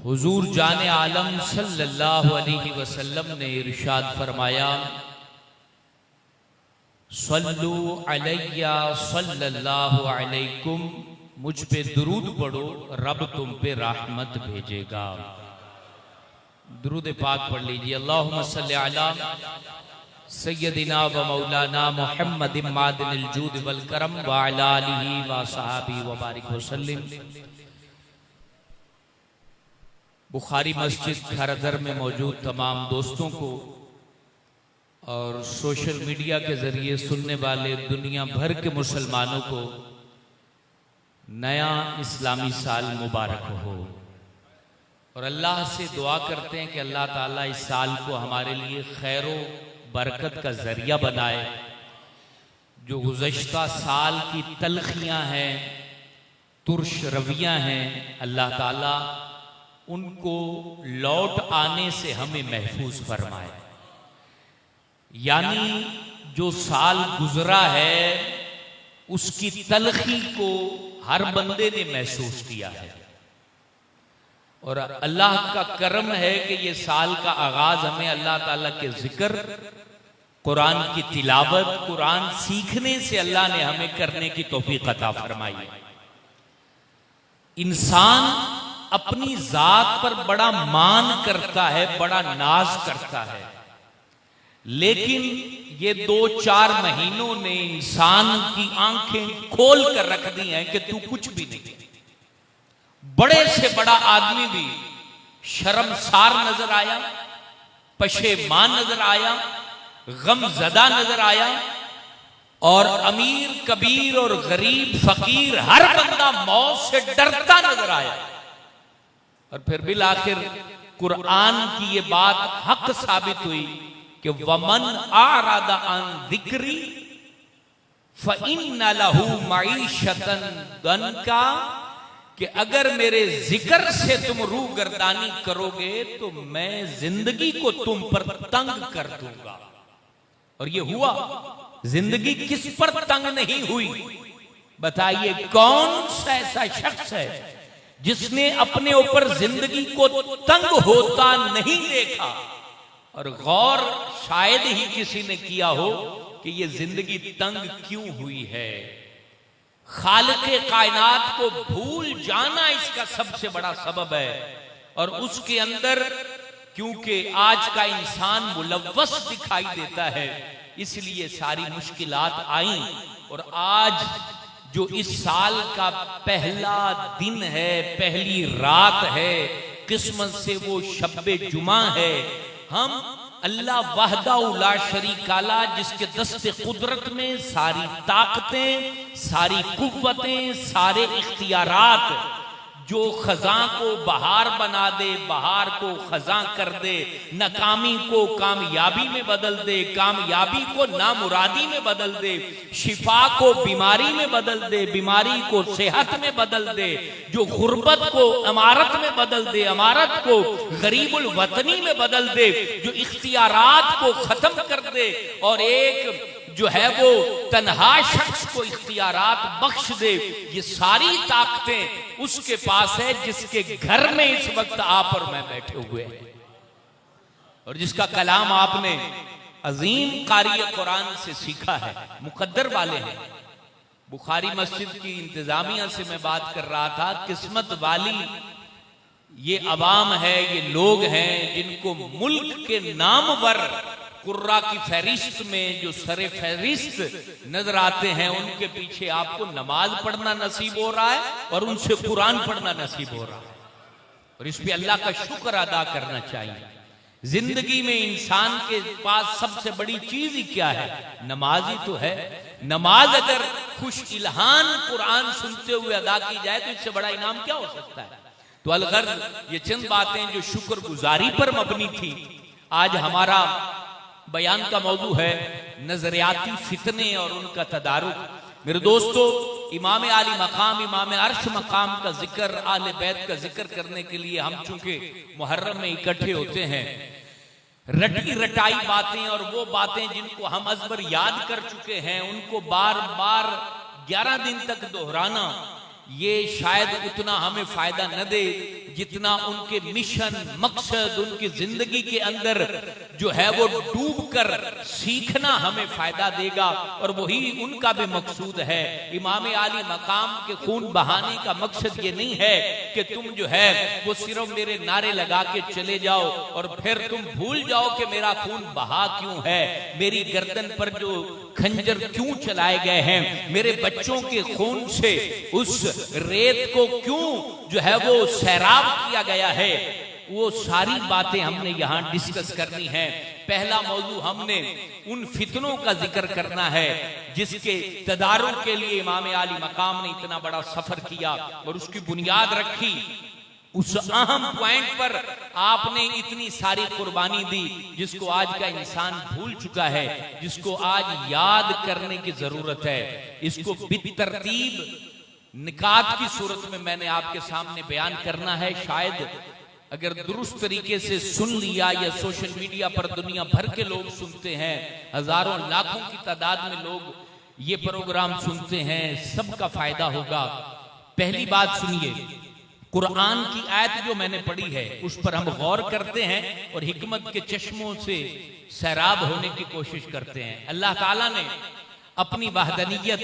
हुजूर जाने आलम सल्लल्लाहु अलैहि वसल्लम ने इरशाद फरमाया, सल्लु अलैया सल्लल्लाहु अलैकुम, मुझ पे दुरूद पढ़ो रब तुम पे रहमत भेजेगा। दुरूद पाक पढ़ लीजिए। अल्लाहुम्मा सल्ली अला सय्यदिना व मौलाना मुहम्मद मादिनिल जूद वल करम व अला आलिहि व सहाबी व बारिक वसल्लिम। बुखारी मस्जिद खरदर में मौजूद तमाम दोस्तों को और सोशल मीडिया के जरिए सुनने वाले दुनिया भर के मुसलमानों को नया इस्लामी साल मुबारक हो। और अल्लाह से दुआ करते हैं कि अल्लाह ताला इस साल को हमारे लिए खैर बरकत का जरिया बनाए। जो गुज़श्ता साल की तलखियां हैं, तुर्श रवियां हैं, अल्लाह ताला उनको लौट आने से हमें महफूज फरमाए। यानी जो साल गुजरा है उसकी तलखी को हर बंदे ने महसूस किया है। और अल्लाह का करम है कि ये साल का आगाज हमें अल्लाह ताला के जिक्र, कुरान की तिलावत, कुरान सीखने से अल्लाह ने हमें करने की तौफीक अता फरमाई। इंसान अपनी जात पर बड़ा मान करता है, बड़ा नाज करता है, लेकिन ये 2-4 महीनों ने इंसान की आंखें खोल कर रख दी हैं कि तू कुछ भी नहीं। बड़े से बड़ा आदमी भी शर्मसार नजर आया, पशेमान नजर आया, गमजदा नजर आया। और अमीर कबीर और गरीब फकीर हर बंदा मौत से डरता नजर आया। और फिर बिल आखिर कुरान की ये बात हक साबित हुई कि वमन आरादा अन जिक्री फइन्ना लहू मईशतन दनका, कि अगर मेरे जिक्र से तुम रूह गर्दानी करोगे तो मैं जिंदगी को तुम पर तंग कर दूंगा। और ये हुआ। जिंदगी किस पर तंग नहीं हुई? बताइए कौन सा ऐसा शख्स है जिसने अपने ऊपर जिंदगी को तंग होता नहीं देखा? और गौर शायद ही किसी ने किया हो कि ये जिंदगी तंग क्यों हुई है। खालिक़े कायनात को भूल जाना इसका सबसे बड़ा सबब है। और उसके अंदर क्योंकि आज का इंसान मुलव्वस दिखाई देता है, इसलिए सारी मुश्किलात आई। और आज जो इस साल का पहला दिन है, पहली रात है, किस्मत से वो शब्बे जुमा है। हम अल्लाह वहदाहु ला शरीका ला, जिसके दस्ते कुदरत में सारी ताकतें, सारी कुव्वतें, सारे इख्तियारात, जो खजा को बहार बना दे, बहार को खजा कर दे, नाकामी को कामयाबी में बदल दे, कामयाबी को नामुरादी में बदल दे, शिफा को बीमारी में बदल दे, बीमारी को सेहत में बदल दे, जो गुर्बत को अमारत में बदल दे, अमारत को गरीबुल वतनी में बदल दे, जो इख्तियारात को खत्म कर दे और एक जो है वो तन्हा शख्स को इख्तियारात बख्श दे। ये सारी ताकतें उसके पास है जिसके घर में इस वक्त आप और मैं बैठे हुए हैं, और जिसका कलाम आपने अजीम कारी कुरान से सीखा है, मुकद्दर वाले हैं। बुखारी मस्जिद की इंतजामिया से मैं बात कर रहा था। किस्मत वाली ये अवाम है, ये लोग हैं जिनको मुल्क के नामवर कुर्रा की फहरिस्त में जो सरे फहरिस्त नजर आते हैं, उनके पीछे आपको नमाज पढ़ना नसीब हो रहा है और उनसे कुरान पढ़ना नसीब हो रहा है। और इस पे अल्लाह का शुक्र अदा करना चाहिए। जिंदगी में इंसान के पास सबसे बड़ी चीज ही क्या है? नमाज ही तो है। नमाज अगर खुश इल्हान कुरान सुनते हुए अदा की जाए तो इससे बड़ा इनाम क्या हो सकता है? तो अलगर्ज ये चंद बातें जो शुक्रगुजारी पर मबनी थी। आज हमारा बयान का मौजू है नजरियाती फितने और उनका तदारुक। मेरे दोस्तों, इमाम आली मकाम, इमाम अर्श मकाम का जिक्र, आले बैत का जिक्र करने के लिए हम चूंकि मुहर्रम में इकट्ठे होते हैं, रटी रटाई बातें और वो बातें जिनको हम अजबर याद कर चुके हैं, उनको बार बार 11 दिन तक दोहराना ये शायद उतना हमें फायदा न दे जितना उनके मिशन मकसद उनकी जिंदगी के अंदर जो है वो डूब कर सीखना हमें फायदा देगा, और वही उनका भी मकसूद है। इमाम आली मकाम के खून बहाने का मकसद ये नहीं है कि तुम जो है वो सिर्फ मेरे नारे लगा के चले जाओ और फिर तुम भूल जाओ कि मेरा खून बहा क्यों है, मेरी गर्दन पर जो खंजर क्यों चलाए गए हैं, मेरे बच्चों के खून से उस रेत को क्यों जो है वो सैराब किया गया है। वो सारी बातें हमने यहां डिस्कस करनी है। पहला मौजू हमने उन फितनों का जिक्र करना है जिसके तदारुक के लिए इमाम आली मकाम ने इतना बड़ा सफर किया और उसकी बुनियाद रखी। उस अहम पॉइंट पर आपने इतनी सारी कुर्बानी दी जिसको आज का इंसान भूल चुका है, जिसको आज याद करने की जरूरत है। इसको बितरतीब निकात की सूरत में मैंने आपके सामने बयान करना है। शायद अगर दुरुस्त तरीके से सुन लिया, या सोशल मीडिया पर दुनिया भर के लोग सुनते हैं, हजारों लाखों की तादाद में लोग ये प्रोग्राम सुनते हैं, सबका फायदा होगा। पहली बात सुनिए, कुरान की आयत जो मैंने पढ़ी है उस पर हम गौर करते हैं और हिकमत के चश्मों से सैराब होने की कोशिश करते हैं। अल्लाह ताला ने अपनी वहदनियत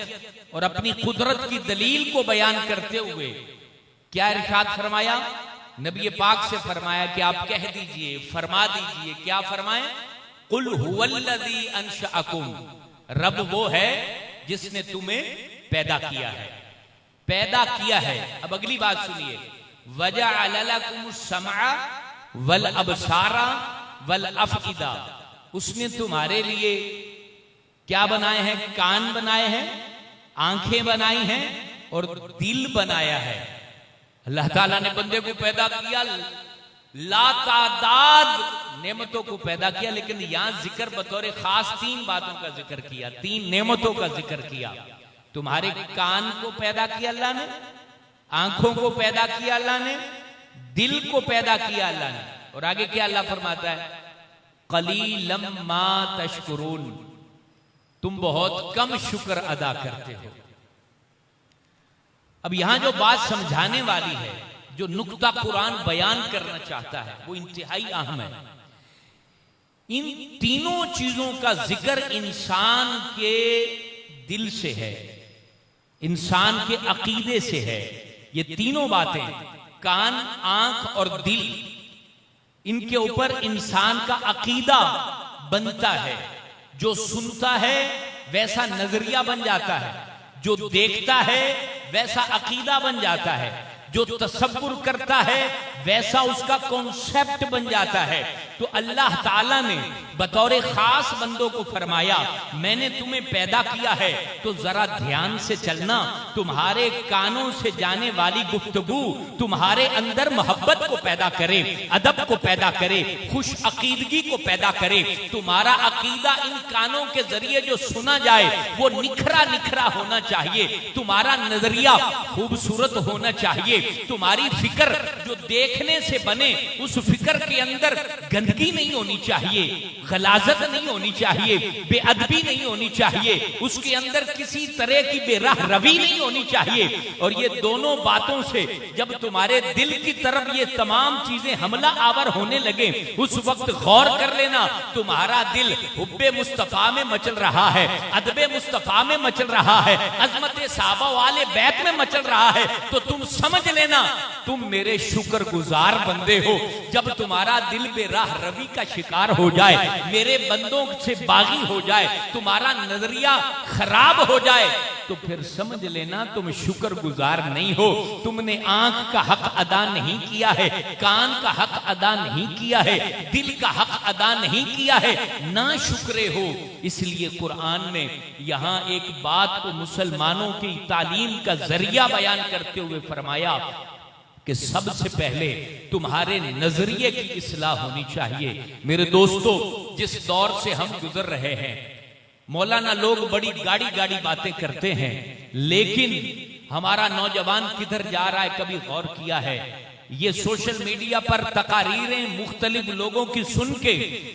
और अपनी कुदरत की दलील को बयान करते हुए क्या इरशाद फरमाया? नबी पाक से फरमाया कि आप कह दीजिए, फरमा दीजिए, क्या फरमाए? कुल हुवल्लज़ी अंशअकुम, रब वो है जिसने तुम्हें पैदा किया है, पैदा किया है। अब अगली बात सुनिए, वजअल लकुमुस समअ वल अबसारा वल अफइदा, उसने तुम्हारे लिए क्या बनाए हैं? कान बनाए हैं, आंखें बनाई हैं और दिल बनाया है। अल्लाह ताला ने बंदे को पैदा किया, लातादाद नेमतों को पैदा किया, लेकिन यहां जिक्र बतौर खास तीन बातों का जिक्र किया, तीन नेमतों का जिक्र किया। तुम्हारे कान को पैदा किया अल्लाह ने, आंखों को पैदा किया अल्लाह ने, दिल को पैदा किया अल्लाह ने, और आगे क्या अल्लाह फरमाता है? कलीलम मा तशकुरून, तुम बहुत कम शुक्र अदा करते हो। अब यहां जो बात समझाने वाली है, जो नुक्ता कुरान बयान करना चाहता है, वो इंतहाई अहम है। इन तीनों चीजों का जिक्र इंसान के दिल से है, इंसान के अकीदे से है। ये तीनों बातें, कान, आंख और दिल, इनके ऊपर इंसान का अकीदा बनता है। जो सुनता है वैसा नजरिया बन जाता है, जो देखता है वैसा अकीदा बन जाता है, जो तसव्वुर करता है वैसा उसका कॉन्सेप्ट बन जाता है। तो अल्लाह ताला ने बतौर खास बंदों को फरमाया, मैंने तुम्हें पैदा किया है तो जरा ध्यान से चलना। तुम्हारे कानों से जाने वाली गुफ्तगू तुम्हारे अंदर मोहब्बत को पैदा करे, अदब को पैदा करे, खुश अकीदगी को पैदा करे। तुम्हारा अकीदा इन कानों के जरिए जो सुना जाए वो निखरा निखरा होना चाहिए। तुम्हारा नजरिया खूबसूरत होना चाहिए। तुम्हारी फिक्र जो देखने से बने, उस फिक्र के अंदर गंदगी नहीं होनी चाहिए, गलाजत नहीं होनी चाहिए, बेअदबी नहीं होनी चाहिए, उसके अंदर किसी तरह की बेराह रवी नहीं होनी चाहिए। और ये दोनों बातों से जब तुम्हारे दिल की तरफ ये तमाम चीजें हमला आवर होने लगे, उस वक्त गौर कर लेना, तुम्हारा दिल हुब्बे मुस्तफा में मचल रहा है, अदबे मुस्तफा में मचल रहा है, अजमत साहबा वाले बैत में मचल रहा है। तो तुम समझ लेना तुम मेरे शुक्रगुजार बंदे हो। जब तुम्हारा दिल बेराह रवी का शिकार हो जाए, मेरे बंदों से बागी हो जाए, तुम्हारा नजरिया खराब हो जाए, तो फिर समझ लेना तुम शुक्रगुजार नहीं हो। तुमने आंख का हक अदा नहीं किया है, कान का हक अदा नहीं किया है, दिल का हक अदा नहीं किया है, ना शुक्रे हो। इसलिए कुरान ने यहां एक बात को मुसलमानों की तालीम का जरिया बयान करते हुए फरमाया कि सबसे पहले तुम्हारे नजरिए की इस्लाह होनी चाहिए। मेरे दोस्तों, जिस दौर से हम गुजर रहे हैं, मौलाना लोग बड़ी गाड़ी गाड़ी बातें करते हैं, लेकिन हमारा नौजवान किधर जा रहा है कभी गौर किया है? ये सोशल मीडिया पर तकारीरें मुख्तलिफ लोगों की सुन के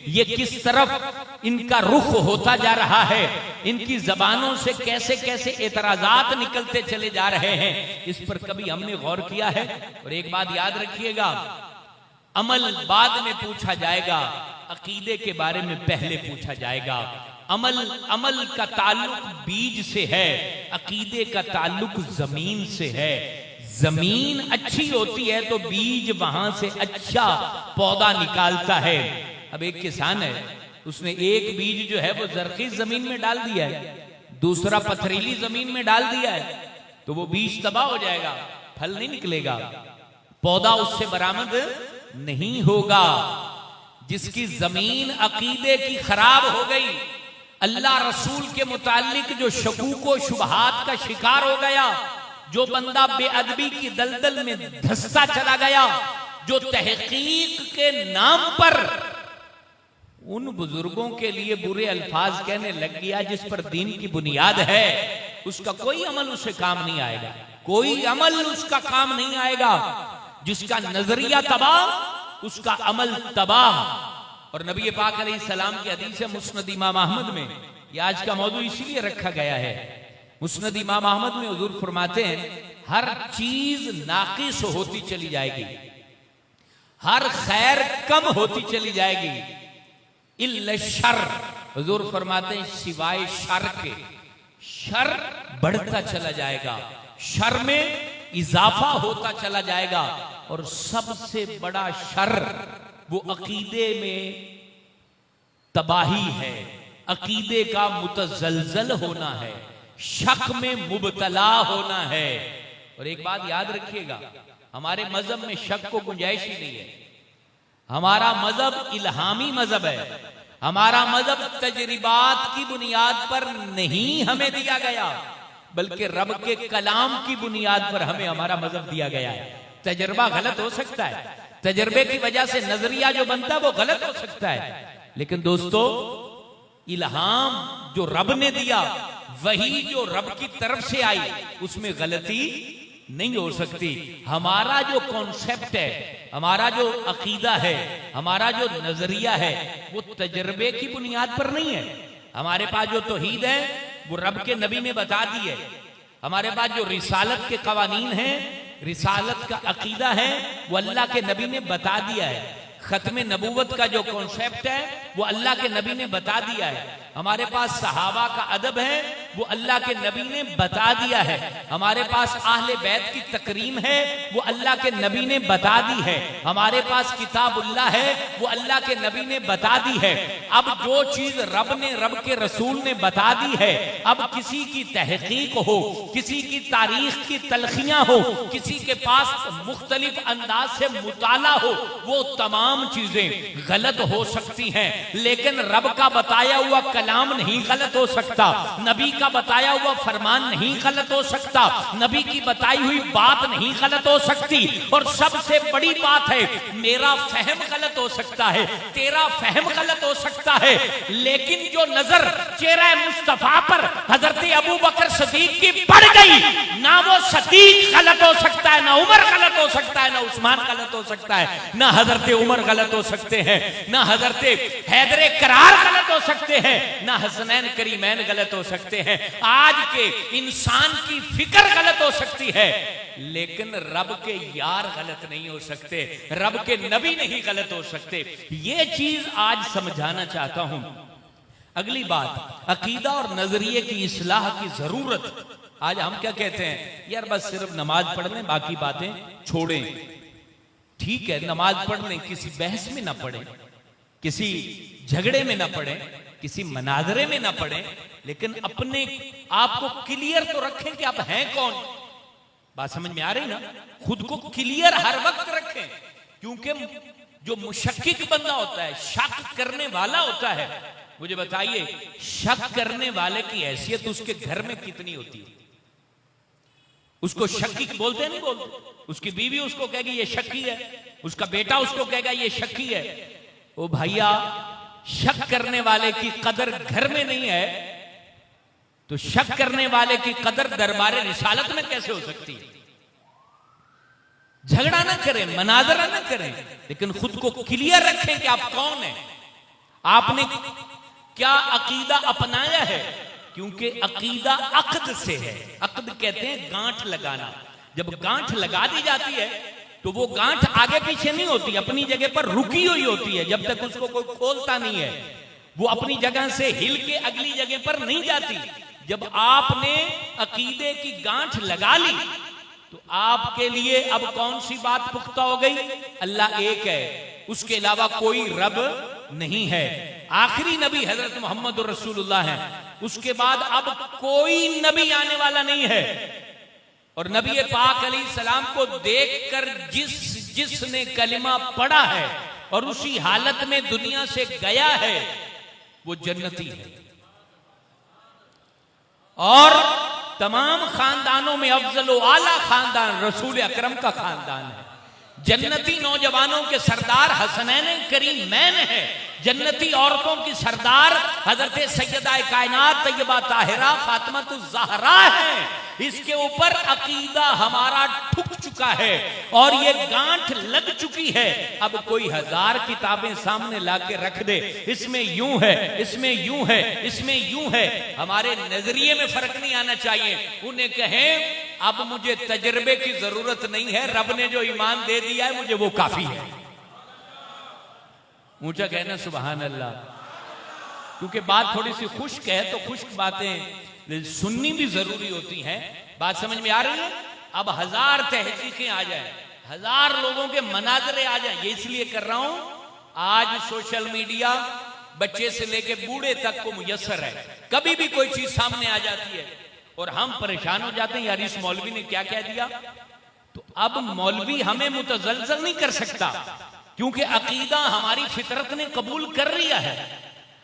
ये किस तरफ इनका रुख होता जा रहा है, इनकी जबानों से कैसे कैसे एतराजात निकलते चले जा रहे हैं, इस पर कभी हमने गौर किया है? और एक बात याद रखिएगा, अमल बाद में पूछा जाएगा, अकीदे के बारे में पहले पूछा जाएगा। अमल का ताल्लुक बीज से है, अकीदे का ताल्लुक जमीन से है। जमीन अच्छी होती है तो बीज वहां से अच्छा पौधा निकालता है। अब एक किसान है, उसने एक बीज जो है वो जरखीज जमीन में डाल दिया है, दूसरा पथरीली जमीन में डाल दिया है, तो वो बीज तबाह हो जाएगा, फल नहीं निकलेगा, पौधा उससे बरामद नहीं होगा। जिसकी जमीन अकीदे की खराब हो गई, अल्लाह रसूल के मुतालिक जो शकूक व शुबहात का शिकार हो गया, जो बंदा बेअदबी की दलदल में धंसता चला गया, जो तहकीक के नाम पर उन बुजुर्गों के लिए बुरे अल्फाज कहने लग गया जिस पर दीन की बुनियाद है, उसका कोई अमल उसे काम नहीं आएगा, कोई अमल उसका काम नहीं आएगा। जिसका नजरिया तबाह, उसका अमल तबाह। और नबी पाक अलैहिस्सलाम की हदीस है मुस्नद इमाम अहमद में, ये आज का मौजू इसीलिए रखा गया है। मुस्नद इमाम अहमद में हुजूर फरमाते हैं, हर चीज नाकिस होती चली जाएगी, हर खैर कम होती चली जाएगी, इल्ला शर, हुजूर फरमाते हैं सिवाय शर के, शर बढ़ता चला जाएगा, शर में इजाफा होता चला जाएगा। और सबसे बड़ा शर वो अकीदे में तबाही है, अकीदे का मुतजलजल होना है, शक में मुबतला होना है। और एक बात याद रखिएगा, हमारे मजहब में शक को गुंजाइश ही नहीं है। हमारा मजहब इल्हामी मजहब है, हमारा मजहब तजरिबात की बुनियाद पर नहीं हमें दिया गया, बल्कि रब के कलाम की बुनियाद पर हमें हमारा मजहब दिया गया है। तजर्बा गलत हो सकता है, तजर्बे की वजह से नजरिया जो बनता है वो गलत हो सकता है, लेकिन दोस्तों इल्हाम जो रब ने दिया, वही जो रब की तरफ से आई, उसमें गलती नहीं हो सकती। हमारा जो कॉन्सेप्ट है, हमारा जो अकीदा है, हमारा जो नजरिया है, वो तजर्बे की बुनियाद पर नहीं है। हमारे पास जो तौहीद है वो रब के नबी ने बता दी है, हमारे पास जो रिसालत के कवानीन हैं, रिसालत का अकीदा है, वो अल्लाह के नबी ने बता दिया है। खत्म नबूवत का जो कॉन्सेप्ट है वो अल्लाह के नबी ने बता दिया है। हमारे पास सहाबा का अदब है, वो अल्लाह के नबी ने बता दिया है। हमारे पास आहले बैत की तकरीम है, वो अल्लाह के नबी ने बता दी है। हमारे पास किताबुल्लाह है, वो अल्लाह के नबी ने बता दी है। अब जो चीज रब ने, रब के रसूल ने बता दी है, अब किसी की तहकीक हो, किसी की तारीख की तलखियां हो, किसी के पास मुख्तलिफ अंदाज से मुताला हो, वो तमाम चीजें गलत हो सकती हैं, लेकिन रब का बताया हुआ कलाम नहीं गलत हो सकता, नबी का बताया हुआ फरमान नहीं गलत हो सकता, नबी की बताई हुई बात नहीं गलत हो सकती। और सबसे बड़ी बात है, मेरा फहम गलत हो सकता है, तेरा फहम गलत हो सकता है, लेकिन जो नजर चेहरा मुस्तफा पर हजरत अबू बकर सिद्दीक की पड़ गई, ना वो सिद्दीक गलत हो सकता है, ना उमर गलत हो सकता है, ना उस्मान गलत हो सकता है, ना हजरत उमर गलत हो सकते हैं, ना हजरत हैदरे करार गलत हो सकते हैं, ना हसनैन करीमैन गलत हो सकते हैं। आज के इंसान की फिक्र गलत हो सकती है, लेकिन रब के यार गलत नहीं हो सकते, रब के नबी नहीं गलत हो सकते। ये चीज आज समझाना चाहता हूं। अगली बात, अकीदा और नजरिए की इस्लाह की जरूरत। आज हम क्या कहते हैं, यार बस सिर्फ नमाज पढ़ लें, बाकी बातें छोड़ें। ठीक है, नमाज पढ़ लें, किसी बहस में ना पड़े, किसी झगड़े में ना पड़े, किसी मनाजरे में ना पड़े, लेकिन अपने आप को क्लियर तो रखें कि आप हैं कौन। बात समझ में आ रही ना? खुद को क्लियर हर वक्त रखें, क्योंकि जो मुशक्किक बंदा होता है, शक करने वाला होता है, मुझे बताइए शक करने वाले की हैसियत उसके घर में कितनी होती है? उसको शक्की बोलते नहीं बोलते? उसकी बीवी उसको कहेगी ये शक्की है, उसका बेटा उसको कहेगा ये शक्की है। ओ भैया, शक करने वाले की कदर घर में नहीं है, तो शक करने वाले की कदर दरबारे रिसालत में कैसे हो सकती है? झगड़ा ना करें, मनाजरा ना करें, लेकिन खुद को क्लियर रखें कि आप कौन हैं, आपने क्या अकीदा अपनाया है। क्योंकि अकीदा अक्द से है। अक्द कहते हैं गांठ लगाना। जब गांठ लगा दी जाती है तो वो गांठ आगे पीछे नहीं होती, अपनी जगह पर रुकी हुई होती है। जब तक उसको कोई खोलता नहीं है, वो अपनी जगह से हिल के अगली जगह पर नहीं जाती। जब आपने अकीदे की गांठ लगा ली तो आपके लिए अब कौन सी बात पुख्ता हो गई? अल्लाह एक है, उसके अलावा कोई रब नहीं है। आखिरी नबी हजरत मोहम्मद रसूलुल्लाह है, उसके बाद अब कोई नबी आने वाला नहीं है। और नबी पाक अलैहिस्सलाम को देखकर जिसने कलिमा पढ़ा है और उसी हालत में दुनिया से गया है, वो जन्नती है। और तमाम खानदानों में अफजल आला खानदान रसूल अकरम का खानदान है। जन्नती नौजवानों के सरदार हसनैन करीमैन है। जन्नती औरतों की सरदार हजरत सैयदा कायनात तैयबा ताहिरा फातिमातुज ज़हरा है। इसके ऊपर अकीदा हमारा ठुक चुका है और ये गांठ लग चुकी है। अब कोई 1000 किताबें सामने लाके रख दे, इसमें यूं है, इसमें यूं है, इसमें यूं है, हमारे नजरिए में फर्क नहीं आना चाहिए। उन्हें कहें अब मुझे तजर्बे की जरूरत नहीं है, रब ने जो ईमान दे दिया है मुझे वो काफी है। ऊंचा कहना सुभान अल्लाह। क्योंकि बात थोड़ी सी खुश्क है तो खुश्क बातें सुननी भी जरूरी होती हैं। बात समझ में आ रही है? अब 1000 तहकीकें आ जाए, 1000 लोगों के मनाजरे आ जाए, ये इसलिए कर रहा हूं आज सोशल मीडिया बच्चे से लेके बूढ़े तक को मुयस्सर है। कभी भी कोई चीज सामने आ जाती है और हम परेशान हो जाते हैं, यार इस मौलवी ने क्या कह दिया। तो अब मौलवी हमें मुतजलजल नहीं कर सकता, क्योंकि अकीदा हमारी फितरत ने कबूल कर लिया है।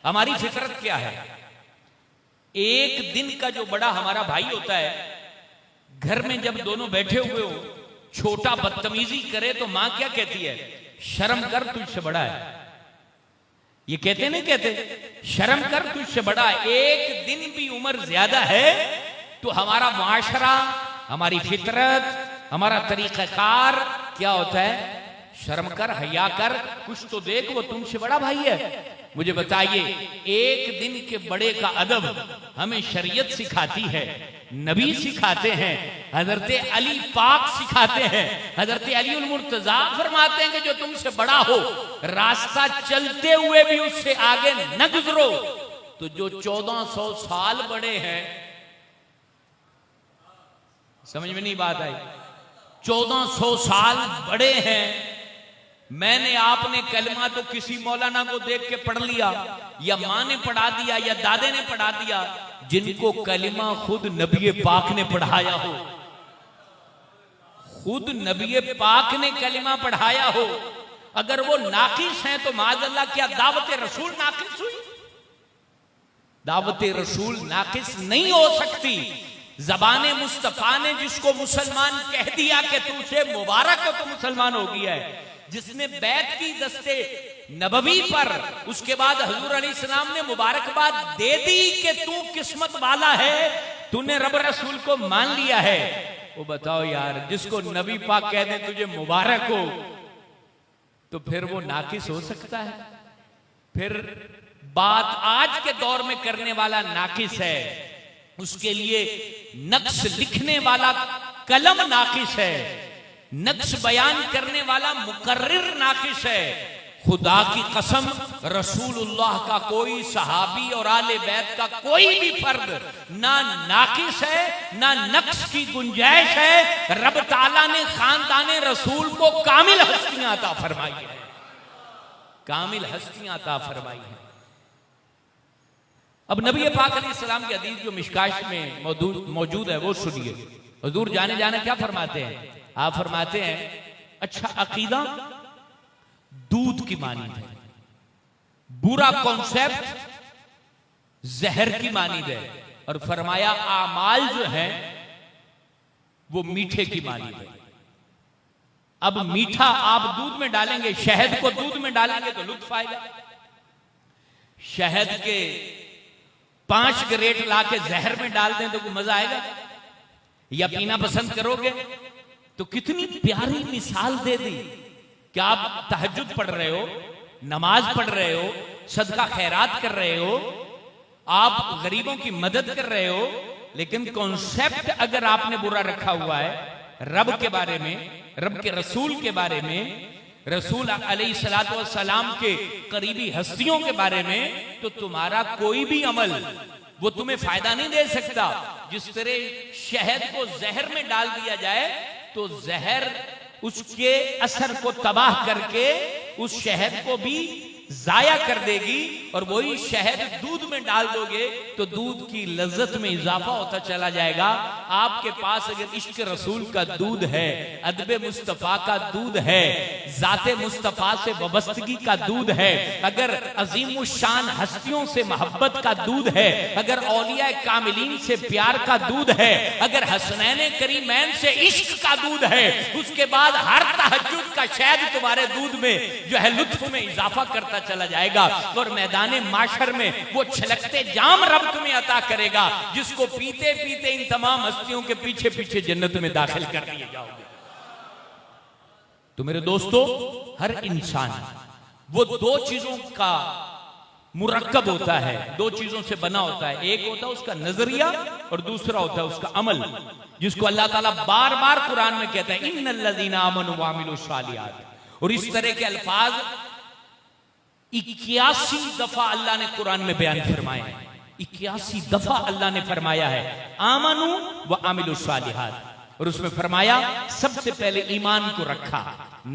हमारी फितरत क्या है? एक दिन का जो बड़ा हमारा भाई होता है, घर में जब दोनों बैठे हुए हो, छोटा बदतमीजी करे तो मां क्या कहती है? शर्म कर, तुझसे बड़ा है। ये कहते नहीं कहते? शर्म कर, तुझसे बड़ा है। एक दिन भी उम्र ज्यादा है तो हमारा मुआशरा, हमारी फितरत, हमारा तरीकाकार क्या होता है? शर्म कर, हया कर, कुछ तो देख, वो तुमसे बड़ा भाई है। मुझे बताइए, एक दिन के बड़े का अदब हमें शरीयत सिखाती है, नबी सिखाते हैं, हजरत अली पाक सिखाते हैं। हजरत अली उल मुर्तजा फरमाते हैं कि जो तुमसे बड़ा हो, रास्ता चलते हुए भी उससे आगे न गुजरो। तो जो 1400 साल बड़े हैं, समझ में नहीं बात आई? 1400 साल बड़े हैं। मैंने आपने कलमा तो किसी मौलाना को देख के पढ़ लिया, या मां ने पढ़ा दिया, या दादे ने पढ़ा दिया। जिनको कलिमा खुद नबी पाक ने पढ़ाया हो, खुद नबी पाक ने कलिमा पढ़ाया हो, अगर वो नाकिस हैं तो माज़अल्लाह क्या दावत रसूल नाकिस हुई? दावत रसूल नाकिस नहीं हो सकती। ज़बाने मुस्तफा ने जिसको मुसलमान कह दिया कि तुझे मुबारक हो तो मुसलमान हो गया है। जिसने बैत की दस्ते नबवी पर, उसके बाद हजूर अलैहिस्सलाम ने मुबारकबाद दे दी कि तू किस्मत वाला है, तूने रब रसूल को मान लिया है। वो बताओ यार, जिसको नबी पाक कह दे तुझे मुबारक हो, तो फिर वो नाकिस हो सकता है? फिर बात आज के दौर में करने वाला नाकिस है, उसके लिए नक्श लिखने वाला कलम नाकिस है, नक्श बयान करने वाला मुकर्रिर नाकिस है। खुदा की कसम, रसूलुल्लाह का कोई सहाबी और आले बैत का कोई भी फर्द ना नाकिस है, ना नक्श की गुंजाइश है। रब ताला ने खानदाने रसूल को कामिल हस्तियां अता फरमाई है, कामिल हस्तियां अता फरमाई है। अब नबी पाक अलैहिस्सलाम की हदीस जो मिशकाश में मौजूद है वो सुनिए। हुजूर जाने जाने क्या फरमाते हैं? आप फरमाते हैं, अच्छा अकीदा दूध की मानीद है, बुरा कॉन्सेप्ट जहर की मानीद है, और फरमाया आमाल जो है वो मीठे की मानीद है। अब मीठा आप दूध में डालेंगे, शहद को दूध में डालेंगे तो लुत्फ आएगा। शहद के 5 ग्रेट ला के जहर में डाल दें तो मजा आएगा? या पीना पसंद करोगे? तो कितनी प्यारी मिसाल दे दी कि आप तहज्जुद पढ़ रहे हो, नमाज पढ़ रहे हो, सदका खैरात कर रहे हो, आप गरीबों की मदद कर रहे हो, लेकिन कॉन्सेप्ट अगर आपने बुरा रखा हुआ है रब के बारे में, रब के रसूल के बारे में, रसूल अलैहिस्सलातु वस्सलाम के करीबी हस्तियों के बारे में, तो तुम्हारा कोई भी अमल वो तुम्हें फायदा नहीं दे सकता। जिस तरह शहद को जहर में डाल दिया जाए तो जहर उसके असर को तबाह करके उस शहद को भी जाया कर देगी, और वही शहद दूध में डाल दोगे तो दूध की लज्जत में इजाफा होता चला जाएगा। आपके पास अगर इश्क रसूल का दूध है, अदब मुस्तफा का दूध है, जाते मुस्तफा से वाबस्तगी का दूध है, अगर अजीम शान हस्तियों से मोहब्बत का दूध है, अगर औलिया कामिलीन से प्यार का दूध है, अगर हसनैन करीमैन से इश्क का दूध है, उसके बाद हर तहज्जुद का शहद तुम्हारे दूध में जो है लुत्फ में इजाफा करता चला जाएगा, और मैदाने माशर में वो छलकते जाम रब तुम्हें अता करेगा, जिसको पीते पीते इन तमाम हस्तियों के पीछे पीछे जन्नत में दाखिल कर दिए जाओगे। तो मेरे दोस्तों, हर इंसान वो दो चीजों का मुरक्कब होता है, दो चीजों से बना होता है। एक होता है उसका नजरिया और दूसरा होता है उसका अमल, जिसको अल्लाह ताला बार बार कुरान में कहता है इन्नल्लज़ीना आमनू व अमिलुस सालिहात, और इस तरह के अल्फाज 81 दफा अल्लाह ने कुरान में बयान फरमाए हैं। 81 दफा अल्लाह ने फरमाया है आमनू व अमिलुस सालिहात, और उसमें फरमाया सबसे पहले ईमान को रखा,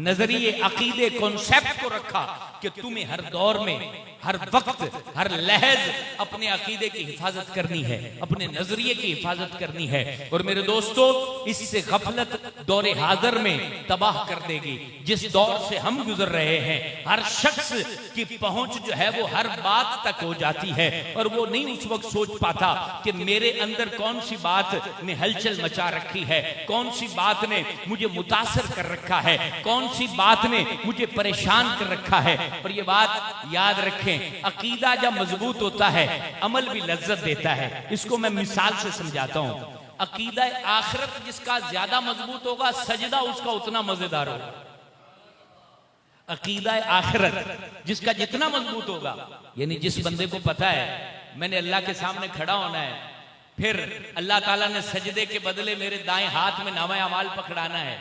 नजरिए अकीदे कॉन्सेप्ट को रखा कि तुम्हें हर दौर में, हर वक्त, हर लहज अपने अकीदे की हिफाजत करनी है, अपने नजरिए की हिफाजत करनी है। और मेरे दोस्तों, इससे गफलत दौरे हाजिर में तबाह कर देगी। जिस दौर से हम गुजर रहे हैं, हर शख्स की पहुंच जो है वो हर बात तक हो जाती है, और वो नहीं उस वक्त सोच पाता कि मेरे अंदर कौन सी बात ने हलचल मचा रखी है, कौन सी बात ने मुझे मुतासर कर रखा है, कौन सी बात ने मुझे परेशान कर रखा है। और ये बात याद रखें, अकीदा जब मजबूत होता है अमल भी लज्जत देता है। इसको मैं मिसाल से समझाता हूं। अकीदा आखिरत जिसका ज्यादा मजबूत होगा, सजदा उसका उतना मजेदार होगा। अकीदा आखिरत जिसका जितना मजबूत होगा, यानी जिस बंदे को पता है मैंने अल्लाह के सामने खड़ा होना है, फिर अल्लाह ताला ने सजदे के बदले मेरे दाएं हाथ में नामा अमाल पकड़ाना है,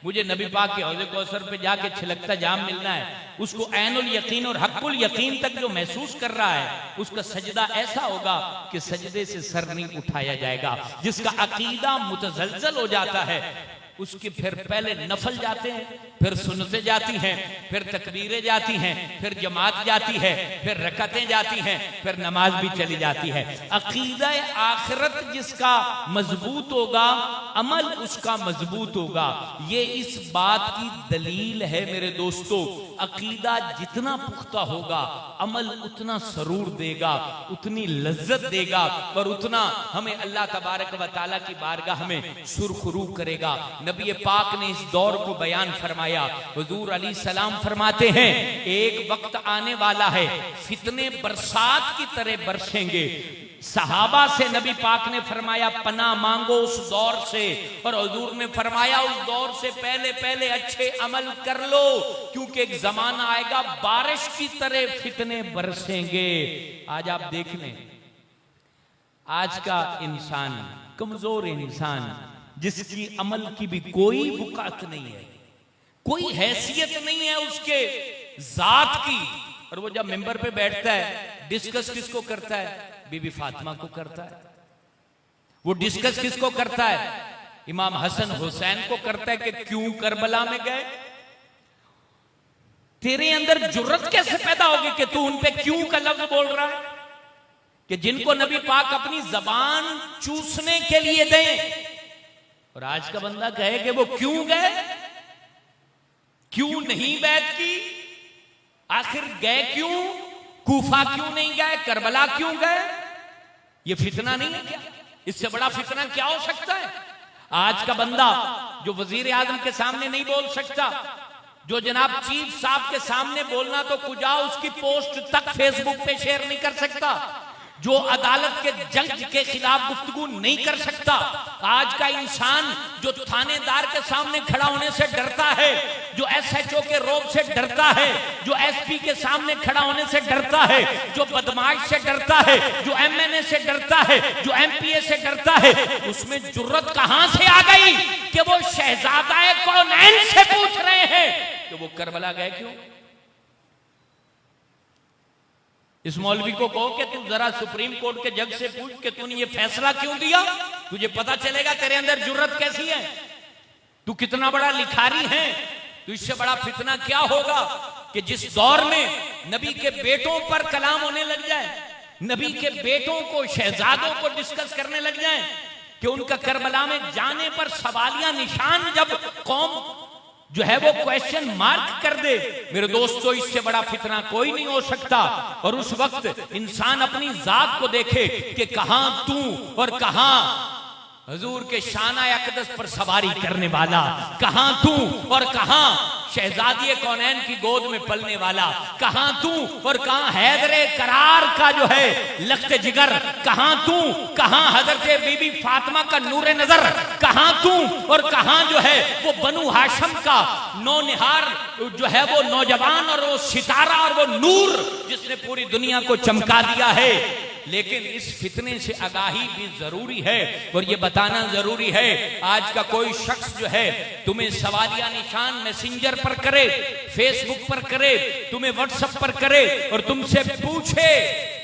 मुझे नबी पाक के हौज़े कौसर पे जाके छिलकता जाम मिलना है, उसको ऐनुल यकीन और हक्कुल यकीन तक जो महसूस कर रहा है, उसका सजदा ऐसा होगा कि सजदे से सर नहीं उठाया जाएगा। जिसका अकीदा मुतज़लज़ल हो जाता है, उसके फिर पहले नफल जाते हैं, फिर सुन्नतें जाती हैं, फिर तकबीरें जाती हैं, फिर जमात जाती है, फिर रकतें जाती हैं, फिर नमाज भी चली जाती है। अकीदा आखिरत जिसका मजबूत होगा, अमल उसका मजबूत होगा। ये इस बात की दलील है मेरे दोस्तों, अकीदा जितना पुख्ता होगा, अमल उतना सरूर देगा, उतनी लज्जत देगा, और उतना हमें अल्लाह तबारक व तआला की बारगाह में सुरखरू करेगा। नबी पाक ने इस दौर को बयान फरमाया। हुजूर अलैहिस्सलाम फरमाते हैं, एक वक्त आने वाला है फितने बरसात की तरह बरसेंगे। सहाबा से नबी पाक ने फरमाया पनाह मांगो उस दौर से, और हुजूर ने फरमाया उस दौर से पहले पहले अच्छे अमल कर लो, क्योंकि एक जमाना आएगा बारिश की तरह फितने बरसेंगे। आज आप देख लें, आज का इंसान, कमजोर इंसान, जिसकी अमल की भी कोई बुकात नहीं है, कोई हैसियत नहीं है उसके जात की, और वो जब मिंबर पे बैठता है डिस्कस किसको करता है? बीबी फातिमा को करता है। वो डिस्कस किसको करता है? इमाम हसन हुसैन को करता है कि क्यों करबला में गए। तेरे अंदर जुर्रत कैसे पैदा होगी कि तू उन पे क्यों का लफ्ज बोल रहा है, कि जिनको नबी पाक अपनी जबान चूसने के लिए दें, और आज का बंदा कहे कि वो क्यों गए, क्यों नहीं बैत की, आखिर गए क्यों, कूफा क्यों नहीं गए, करबला क्यों गए? ये फितना नहीं है क्या? इससे बड़ा फितना क्या हो सकता है? आज का बंदा जो वजीर आजम के सामने नहीं बोल सकता, जो जनाब चीफ साहब के सामने बोलना तो कुजा उसकी पोस्ट तक फेसबुक पे शेयर नहीं कर सकता, जो अदालत के जज के खिलाफ गुफ्तगू नहीं कर सकता। आज का इंसान जो थानेदार के सामने खड़ा होने से डरता है, जो SHO के रौब से डरता है, जो SP के सामने खड़ा होने से डरता है, जो बदमाश से डरता है, जो MNA से डरता है, जो MPA से डरता है, उसमें जुर्रत कहां से आ गई कि वो शहजादा कौनैन से पूछ रहे हैं कि वो करबला गए क्यों? इस मौलवी को कहो कि तू जरा सुप्रीम कोर्ट के जज से पूछ कि तूने ये फैसला क्यों दिया, तुझे पता चलेगा तेरे अंदर जुर्रत कैसी है, तू कितना बड़ा लिखारी है। तो इससे बड़ा फितना क्या होगा कि जिस दौर में नबी के बेटों पर कलाम होने लग जाए, नबी के बेटों को, शहजादों को डिस्कस करने लग जाए कि उनका करबला में जाने पर सवालिया निशान जब कौम जो है वो क्वेश्चन मार्क कर दे, मेरे दोस्तों इससे बड़ा फितना कोई नहीं हो सकता। और उस वक्त इंसान अपनी जात को देखे कि कहां तू और कहां हजूर के शाना अक़दस पर सवारी करने वाला, कहां तू और कहां शहजादी कौनैन की गोद में पलने वाला, कहां तू और कहां हैदरे करार का जो है लख्त जिगर, कहां तू, कहां हजरत बीबी फातिमा का नूरे नजर, कहां तू और कहां जो है वो बनु हाशम का नौनिहार जो है वो नौजवान और वो सितारा और वो नूर जिसने पूरी दुनिया को चमका दिया है। लेकिन इस फितने से आगाही भी जरूरी है और ये बताना जरूरी है। आज का कोई शख्स जो है तुम्हें सवालिया निशान मैसेंजर पर करे, फेसबुक पर करे, तुम्हें व्हाट्सएप पर करे और तुमसे पूछे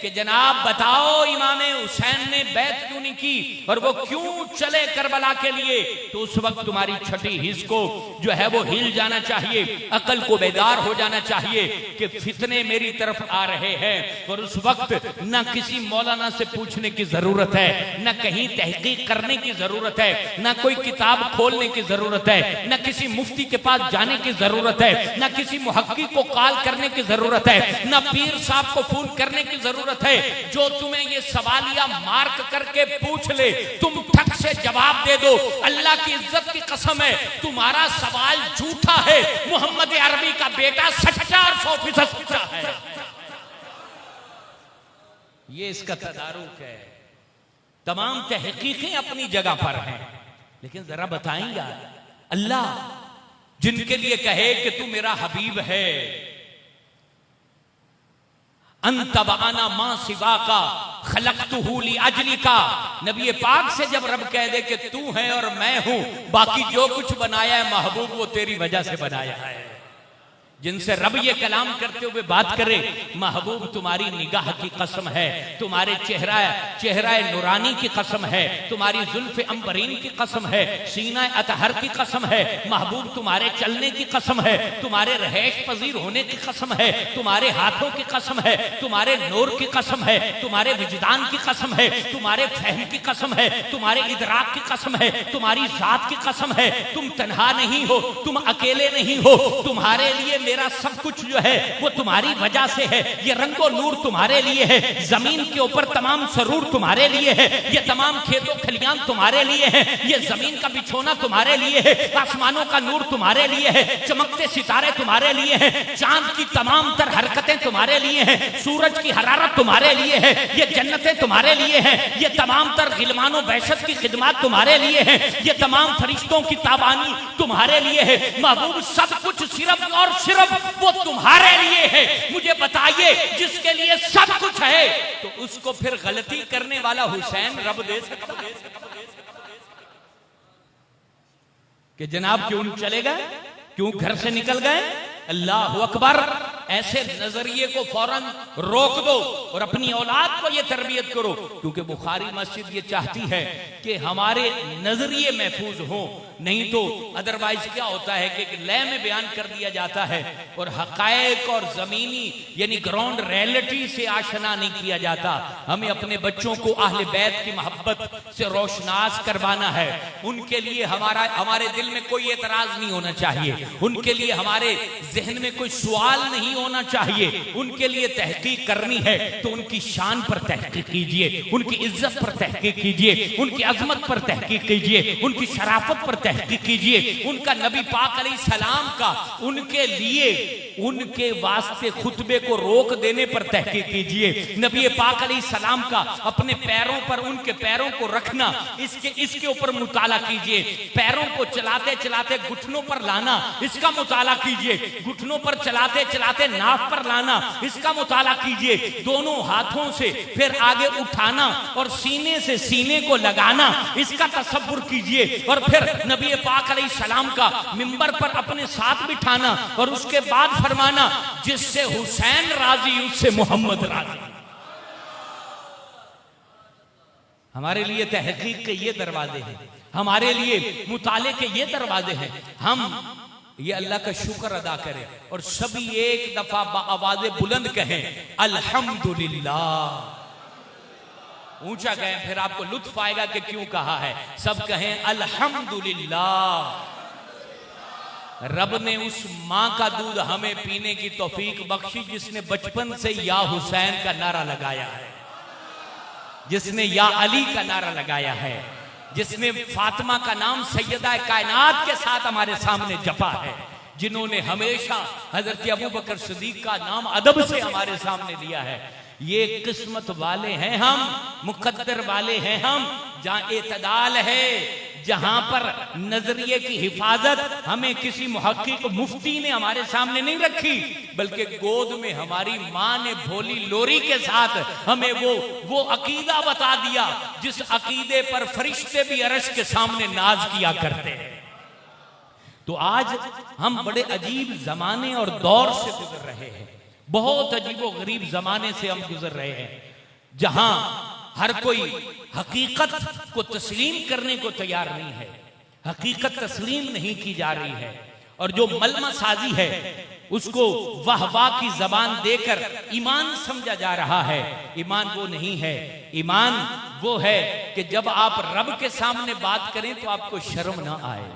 कि जनाब बताओ इमाम हुसैन ने बैत क्यों नहीं की और वो क्यों चले करबला के लिए, तो उस वक्त तुम्हारी छठी हिस्स को जो है वो हिल जाना चाहिए, अकल को बेदार हो जाना चाहिए कि फितने मेरी तरफ आ रहे हैं। और उस वक्त न किसी मौलाना से पूछने की जरूरत है, न कहीं तहकीक करने की जरूरत है, न कोई किताब खोलने की जरूरत है, न किसी मुफ्ती के पास जाने की जरूरत है, न किसी मुहक्किक को कॉल करने की जरूरत है, न पीर साहब को फोन करने की जरूरत है। जो तुम्हें ये सवालिया मार्क करके पूछ ले तुम ठक से जवाब दे दो। अल्लाह की इज्जत की कसम है तुम्हारा सवाल झूठा है, मोहम्मद अरबी का बेटा सच्चा और 100% सच्चा है। ये इसका तदारुक है। तमाम तहकीकें अपनी जगह पर हैं, लेकिन जरा बताएंगे अल्लाह जिनके लिए कहे कि तू मेरा हबीब है, अंतबाना मां सिवा का खलक़तुहु ली अजली का, नबी पाक से जब रब कह दे कि तू है और मैं हूं, बाकी जो कुछ बनाया है महबूब वो तेरी वजह से बनाया है। जिनसे रब ये कलाम करते हुए बात करे, महबूब तुम्हारी निगाह की कसम है, तुम्हारे चेहरा नूरानी की कसम है, तुम्हारी जुल्फ़े अंबरीन की कसम है, सीना अतहर की कसम है, महबूब तुम्हारे चलने की कसम है, तुम्हारे रहेश पजीर होने की कसम है, तुम्हारे हाथों की कसम है, तुम्हारे नूर की कसम है, तुम्हारे विजदान की कसम है, तुम्हारे फहम की कसम है, तुम्हारे इदराक की कसम है, तुम्हारी जात की कसम है। तुम तन्हा नहीं हो, तुम अकेले नहीं हो, तुम्हारे लिए मेरा सब कुछ जो है वो तुम्हारी वजह से है। ये रंगो नूर तुम्हारे लिए है, जमीन के ऊपर तमाम सरूर तुम्हारे लिए है, ये तमाम खेतों खलियान तुम्हारे लिए है, ये जमीन का बिछोना तुम्हारे लिए है, आसमानों का नूर तुम्हारे लिए है, चमकते सितारे तुम्हारे लिए हैं, चांद की तमाम तर हरकतें तुम्हारे लिए हैं, सूरज की हरारत तुम्हारे लिए है, ये जन्नतें तुम्हारे लिए हैं, ये तमाम तर गिलमानो बहशत की खिदमत तुम्हारे लिए है, ये तमाम फरिश्तों की ताबानी तुम्हारे लिए है। महबूब सब कुछ सिर्फ और सिर्फ वो तुम्हारे लिए है। मुझे बताइए जिसके लिए सब कुछ है तो उसको फिर गलती करने वाला हुसैन रब दे सकता है कि जनाब क्यों चले गए, क्यों घर से निकल गए? अल्लाह अकबर। ऐसे नजरिए को फौरन रोक दो और अपनी औलाद को यह तरबियत करो, क्योंकि बुखारी मस्जिद ये चाहती है कि हमारे नजरिए महफूज हो। नहीं तो अदरवाइज क्या होता है कि लय में बयान कर दिया जाता है और हकायक और जमीनी यानी ग्राउंड रियलिटी से आशना नहीं किया जाता। हमें अपने बच्चों को अहले बैत की मोहब्बत से रोशनास करवाना है। उनके लिए हमारे दिल में कोई एतराज नहीं होना चाहिए, उनके लिए हमारे जहन में कोई सवाल नहीं होना चाहिए, उनके लिए तहकीक करनी है तो उनकी शान पर तहकीक कीजिए, उनकी इज्जत पर तहकीक कीजिए, उनकी अजमत पर तहकीक कीजिए, उनकी शराफत पर तहकीक कीजिए, उनका नबी पाक अलैहिस्सलाम का उनके लिए उनके वास्ते खुतबे को रोक देने पर तहकीक कीजिए, नबी पाक अलैहिस्सलाम का अपने पैरों पर उनके पैरों को रखना इसके ऊपर मुताला कीजिए, पैरों को चलाते चलाते घुटनों पर लाना इसका मुताला कीजिए, घुटनों पर चलाते चलाते नाफ पर लाना इसका मुताला कीजिए, दोनों हाथों से फिर आगे उठाना और सीने से सीने को लगाना इसका तसव्वुर कीजिए, और फिर नबी पाक अलैहिस्सलाम का मिंबर पर अपने साथ बिठाना और उसके बाद फरमाना जिससे हुसैन राजी उससे मोहम्मद राजी। हमारे लिए तहकीक के ये दरवाजे हैं, हमारे लिए मुताले के ये दरवाजे हैं। हम ये अल्लाह का शुक्र अदा करें और सभी एक दफा आवाज़े बुलंद कहें अल्हम्दुलिल्लाह। ऊंचा कहें, फिर आपको लुत्फ आएगा कि क्यों कहा है। सब कहें अल्हम्दुलिल्लाह। रब ने उस माँ का दूध हमें पीने की तौफीक बख्शी जिसने बचपन से या हुसैन का नारा लगाया है, जिसने या अली का नारा लगाया है, जिसने फातिमा का नाम सैयदा कायनात के साथ हमारे सामने जपा है, जिन्होंने हमेशा हजरत अबू बकर सिद्दीक का नाम अदब से हमारे सामने लिया है। ये किस्मत वाले हैं हम, मुकद्दर वाले हैं हम, जहां एतदाल है, जहां पर नजरिए की हिफाजत हमें किसी मुहक्किक मुफ्ती ने हमारे सामने नहीं रखी, बल्कि गोद में हमारी माँ ने भोली लोरी के साथ हमें वो अकीदा बता दिया जिस अकीदे पर फरिश्ते भी अर्श के सामने नाज किया करते हैं। तो आज हम बड़े अजीब जमाने और दौर से गुजर रहे हैं, बहुत अजीबो गरीब जमाने से हम गुजर रहे हैं, जहां हर कोई हकीकत को तस्लीम करने को तैयार नहीं है, हकीकत तस्लीम नहीं की जा रही है, और जो मलमा साजी है उसको वाह वाह की जबान देकर ईमान समझा जा रहा है। ईमान वो नहीं है, ईमान वो है कि जब आप रब के सामने बात करें तो आपको शर्म ना आए।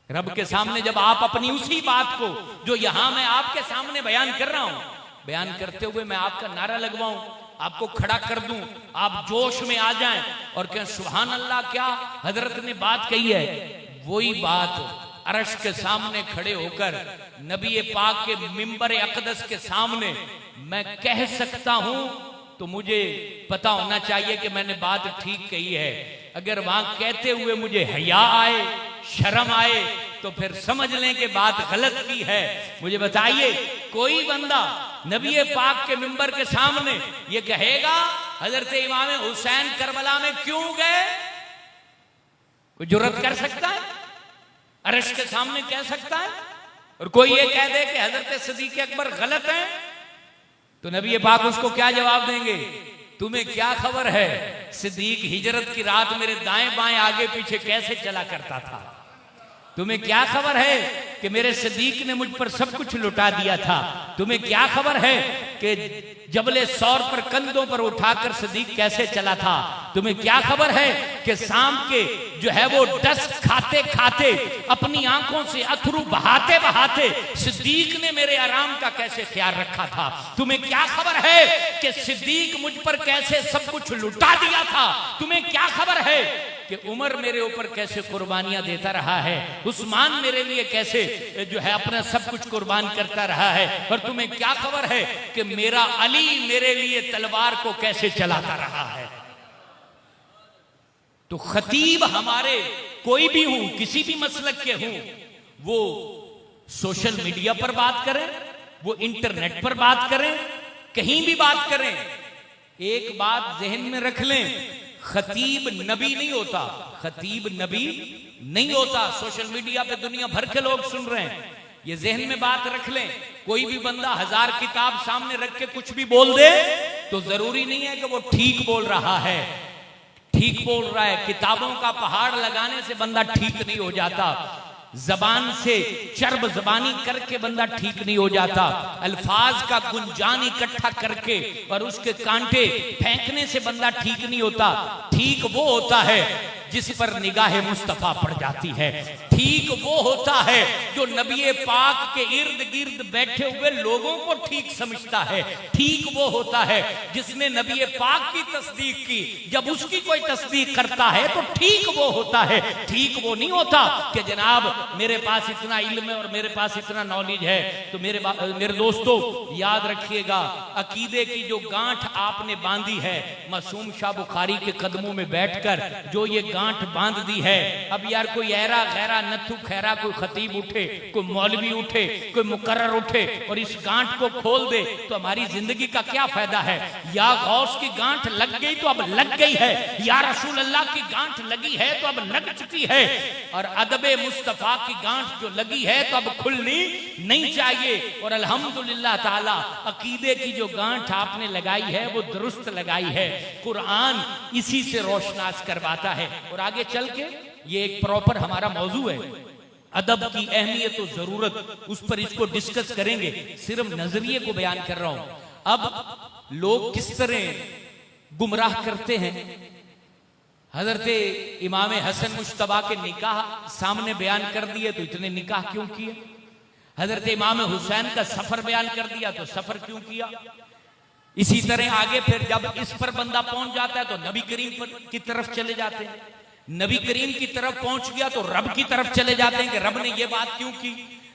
रब के सामने जब आप अपनी उसी बात को जो यहां मैं आपके सामने बयान कर रहा हूं, बयान करते हुए मैं आपका नारा लगवाऊं, आपको खड़ा कर दूं, आप जोश में आ जाएं और कहें सुभान अल्लाह, क्या हजरत ने बात कही है, वही बात अर्श के सामने खड़े होकर नबी पाक के मिंबर अक़दस के सामने मैं कह सकता हूं, तो मुझे पता होना चाहिए कि मैंने बात ठीक कही है। अगर वहां कहते हुए मुझे हया आए, शर्म आए, तो फिर समझ लें कि बात गलत की है। मुझे बताइए, कोई बंदा नबी पाक के मिंबर के सामने ये कहेगा हजरत इमाम हुसैन करबला में क्यों गए? कोई जुर्रत कर सकता है? अर्श के सामने कह सकता है? और कोई ये कह दे कि हजरत सिद्दीक अकबर गलत है, तो नबी पाक उसको क्या जवाब देंगे? तुम्हें क्या खबर है सिद्दीक हिजरत की रात मेरे दाएं बाएं आगे पीछे कैसे चला करता था? तुम्हें क्या खबर है कि मेरे सिद्दीक ने मुझ पर सब कुछ लुटा दिया था? तुम्हें क्या खबर है कि जबले सौर पर कंधों पर उठाकर सिद्दीक कैसे चला था? तुम्हें क्या खबर है कि शाम के जो है वो डस खाते खाते अपनी आंखों से अथरू बहाते बहाते सिद्दीक ने मेरे आराम का कैसे ख्याल रखा था? तुम्हें क्या खबर है कि सिद्दीक मुझ पर कैसे सब कुछ लुटा दिया था? तुम्हें क्या खबर है कि उमर मेरे ऊपर कैसे कुर्बानियां देता रहा है, उस्मान मेरे लिए कैसे जो है अपना सब कुछ कुर्बान करता रहा है, और तुम्हें क्या खबर है कि मेरा अली मेरे लिए तलवार को कैसे चलाता रहा है? तो खतीब हमारे कोई भी हूं, किसी भी मसलक के हूं, वो सोशल मीडिया पर बात करें, वो इंटरनेट पर बात करें, कहीं भी बात करें, एक बात जहन में रख लें, खतीब नबी नहीं होता, खतीब नबी नहीं होता। सोशल मीडिया पे दुनिया भर के लोग सुन रहे हैं, ये जहन में बात रख लें। कोई भी बंदा 1000 किताब सामने रख के कुछ भी बोल दे तो जरूरी नहीं है कि वो ठीक बोल रहा है। ठीक बोल रहा है, किताबों का पहाड़ लगाने से बंदा ठीक नहीं हो जाता, जबान से चर्ब जबानी करके बंदा ठीक नहीं हो जाता, अल्फाज का गुंजान इकट्ठा करके और उसके कांटे फेंकने से बंदा ठीक नहीं होता। ठीक वो होता है जिस पर निगाह मुस्तफा पड़ जाती है। ठीक वो होता है जो नबी पाक के इर्द गिर्द बैठे हुए लोगों को ठीक समझता है। ठीक वो होता है जिसने नबी पाक की तस्दीक की, जब उसकी कोई तस्दीक करता है तो ठीक वो होता है। ठीक वो नहीं होता कि जनाब मेरे पास इतना इल्म है और मेरे पास इतना नॉलेज है। तो मेरे दोस्तों याद रखिएगा, अकीदे की जो गांठ आपने बांधी है, मासूम शाह बुखारी के कदमों में बैठकर जो ये गांठ बांध दी है, अब यार कोई ऐरा गैरा नथु खैरा कोई खतीब उठे, कोई मौलवी उठे, कोई मुकर्रर उठे और इस गांठ को खोल दे तो हमारी जिंदगी का क्या फायदा है। या गौस की गांठ लग गई तो अब लग गई है, या रसूल अल्लाह की गांठ लगी है तो अब लग चुकी है, और अदबे मुस्तफा की गांठ जो लगी है तो अब खुलनी नहीं चाहिए। और अल्हम्दुलिल्लाह ताला अकीदे की जो गांठ आपने लगाई है वो दुरुस्त लगाई है। कुरान इसी से रोशनास करवाता है। और आगे चल के ये एक प्रॉपर हमारा मौजू है, अदब की अहमियत और जरूरत, उस पर इसको डिस्कस करेंगे। सिर्फ नजरिए को बयान कर रहा हूं। अब लोग किस तरह गुमराह करते हैं। हजरत इमाम हसन मुश्तबा के निकाह सामने बयान कर दिए तो इतने निकाह क्यों किए। हजरत इमाम हुसैन का सफर बयान कर दिया तो सफर क्यों किया। इसी तरह आगे फिर जब इस पर बंदा पहुंच जाता है तो नबी करीम की तरफ चले जाते हैं। नबी करीम की तरफ पहुंच गया तो रब की तरफ चले जाते हैं कि रब ने ये बात क्यों की,